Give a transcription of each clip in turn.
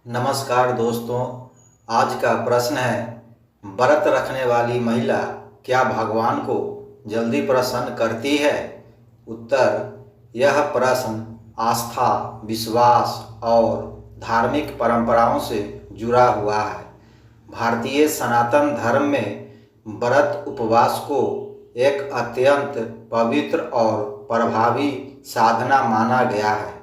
नमस्कार दोस्तों। आज का प्रश्न है, व्रत रखने वाली महिला क्या भगवान को जल्दी प्रसन्न करती है? उत्तर, यह प्रश्न आस्था, विश्वास और धार्मिक परंपराओं से जुड़ा हुआ है। भारतीय सनातन धर्म में व्रत उपवास को एक अत्यंत पवित्र और प्रभावी साधना माना गया है।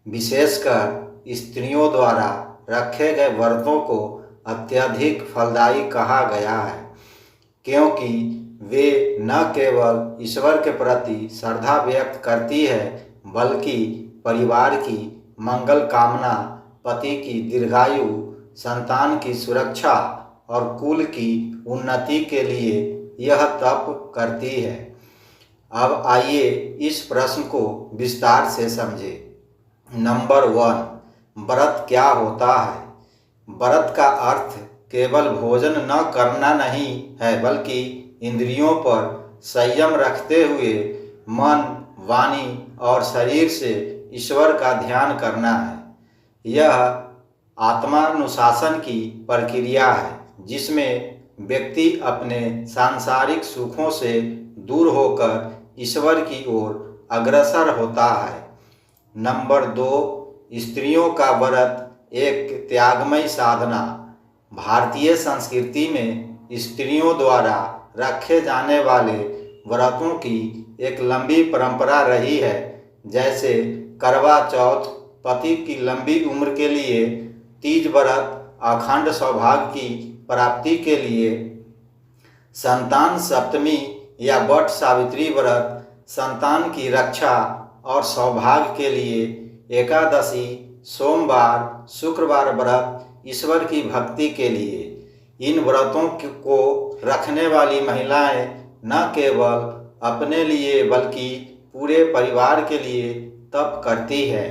विशेषकर स्त्रियों द्वारा रखे गए व्रतों को अत्यधिक फलदायी कहा गया है, क्योंकि वे न केवल ईश्वर के प्रति श्रद्धा व्यक्त करती है, बल्कि परिवार की मंगल कामना, पति की दीर्घायु, संतान की सुरक्षा और कुल की उन्नति के लिए यह तप करती है। अब आइए इस प्रश्न को विस्तार से समझें। नंबर 1, व्रत क्या होता है? व्रत का अर्थ केवल भोजन न करना नहीं है, बल्कि इंद्रियों पर संयम रखते हुए मन, वाणी और शरीर से ईश्वर का ध्यान करना है। यह आत्मानुशासन की प्रक्रिया है, जिसमें व्यक्ति अपने सांसारिक सुखों से दूर होकर ईश्वर की ओर अग्रसर होता है। नंबर 2, स्त्रियों का व्रत एक त्यागमयी साधना। भारतीय संस्कृति में स्त्रियों द्वारा रखे जाने वाले व्रतों की एक लंबी परंपरा रही है, जैसे करवा चौथ, पति की लंबी उम्र के लिए; तीज व्रत, अखंड सौभाग्य की प्राप्ति के लिए; संतान सप्तमी या वट सावित्री व्रत, संतान की रक्षा और सौभाग्य के लिए; एकादशी, सोमवार, शुक्रवार व्रत, ईश्वर की भक्ति के लिए। इन व्रतों को रखने वाली महिलाएं न केवल अपने लिए बल्कि पूरे परिवार के लिए तप करती है।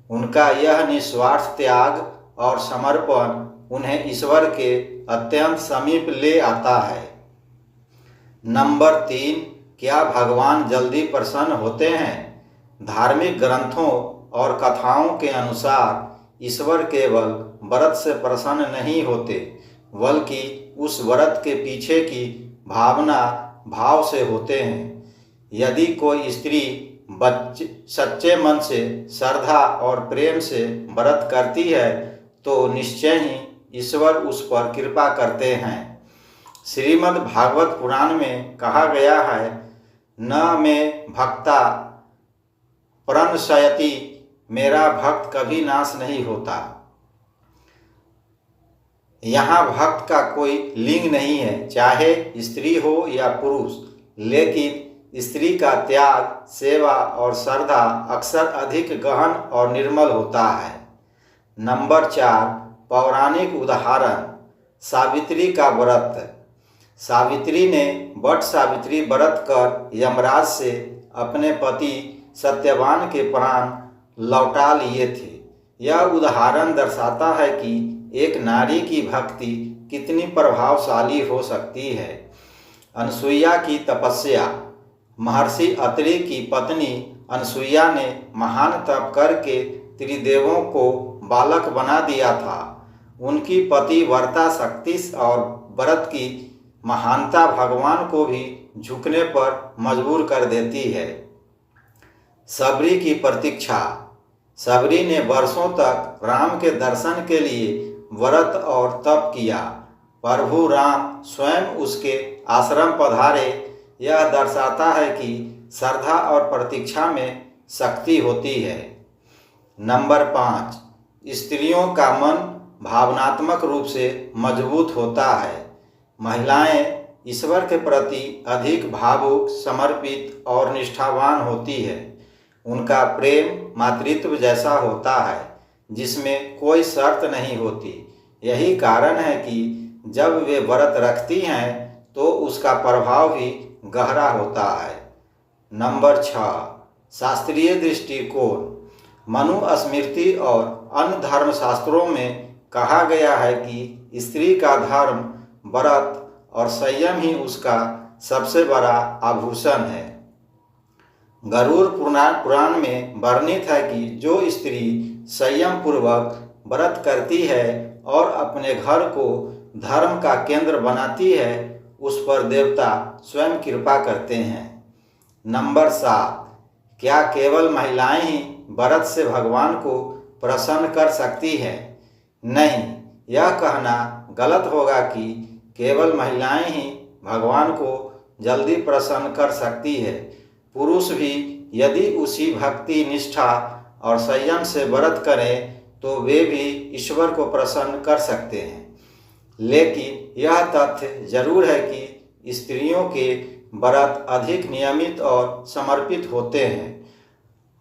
उनका यह निस्वार्थ त्याग और समर्पण उन्हें ईश्वर के अत्यंत समीप ले आता है। नंबर 3, क्या भगवान जल्दी प्रसन्न होते हैं? धार्मिक ग्रंथों और कथाओं के अनुसार ईश्वर केवल व्रत से प्रसन्न नहीं होते, बल्कि उस व्रत के पीछे की भावना, भाव से होते हैं। यदि कोई स्त्री सच्चे मन से, श्रद्धा और प्रेम से व्रत करती है, तो निश्चय ही ईश्वर उस पर कृपा करते हैं। श्रीमद् भागवत पुराण में कहा गया है, न में भक्ता प्रणश्यति, मेरा भक्त कभी नाश नहीं होता। यहाँ भक्त का कोई लिंग नहीं है, चाहे स्त्री हो या पुरुष, लेकिन स्त्री का त्याग, सेवा और श्रद्धा अक्सर अधिक गहन और निर्मल होता है। नंबर 4, पौराणिक उदाहरण। सावित्री का व्रत। सावित्री ने वट सावित्री व्रत कर यमराज से अपने पति सत्यवान के प्राण लौटा लिए थे। यह उदाहरण दर्शाता है कि एक नारी की भक्ति कितनी प्रभावशाली हो सकती है। अनसुईया की तपस्या। महर्षि अत्रि की पत्नी अनसुईया ने महान तप करके त्रिदेवों को बालक बना दिया था। उनकी पतिव्रता शक्ति और व्रत की महानता भगवान को भी झुकने पर मजबूर कर देती है। सबरी की प्रतीक्षा। सबरी ने वर्षों तक राम के दर्शन के लिए व्रत और तप किया। प्रभु राम स्वयं उसके आश्रम पधारे। यह दर्शाता है कि श्रद्धा और प्रतीक्षा में शक्ति होती है। नंबर 5, स्त्रियों का मन भावनात्मक रूप से मजबूत होता है। महिलाएं ईश्वर के प्रति अधिक भावुक, समर्पित और निष्ठावान होती है। उनका प्रेम मातृत्व जैसा होता है, जिसमें कोई शर्त नहीं होती। यही कारण है कि जब वे व्रत रखती हैं तो उसका प्रभाव भी गहरा होता है। नंबर 6, शास्त्रीय दृष्टिकोण। मनुस्मृति और अन्य धर्मशास्त्रों में कहा गया है कि स्त्री का धर्म, व्रत और संयम ही उसका सबसे बड़ा आभूषण है। गरुड़ पुराण में वर्णित है कि जो स्त्री संयम पूर्वक व्रत करती है और अपने घर को धर्म का केंद्र बनाती है, उस पर देवता स्वयं कृपा करते हैं। नंबर 7, क्या केवल महिलाएं ही व्रत से भगवान को प्रसन्न कर सकती है? नहीं, यह कहना गलत होगा कि केवल महिलाएं ही भगवान को जल्दी प्रसन्न कर सकती है। पुरुष भी यदि उसी भक्ति, निष्ठा और संयम से व्रत करें तो वे भी ईश्वर को प्रसन्न कर सकते हैं। लेकिन यह तथ्य जरूर है कि स्त्रियों के व्रत अधिक नियमित और समर्पित होते हैं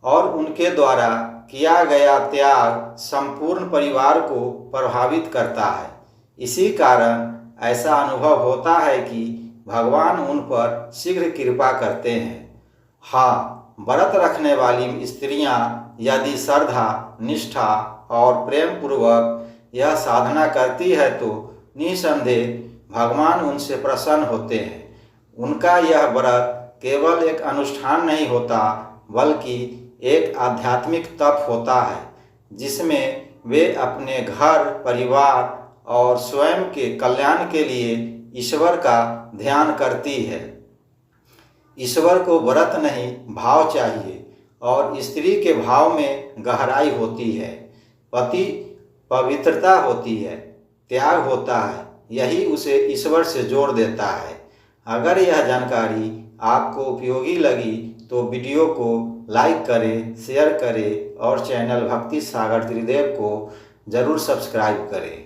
और उनके द्वारा किया गया त्याग संपूर्ण परिवार को प्रभावित करता है। इसी कारण ऐसा अनुभव होता है कि भगवान उन पर शीघ्र कृपा करते हैं। हाँ, व्रत रखने वाली स्त्रियां यदि श्रद्धा, निष्ठा और प्रेम पूर्वक यह साधना करती है तो निसंदेह भगवान उनसे प्रसन्न होते हैं। उनका यह व्रत केवल एक अनुष्ठान नहीं होता, बल्कि एक आध्यात्मिक तप होता है, जिसमें वे अपने घर, परिवार और स्वयं के कल्याण के लिए ईश्वर का ध्यान करती है। ईश्वर को व्रत नहीं, भाव चाहिए और स्त्री के भाव में गहराई होती है, पति पवित्रता होती है, त्याग होता है। यही उसे ईश्वर से जोड़ देता है। अगर यह जानकारी आपको उपयोगी लगी तो वीडियो को लाइक करें, शेयर करें और चैनल भक्ति सागर त्रिदेव को जरूर सब्सक्राइब करें।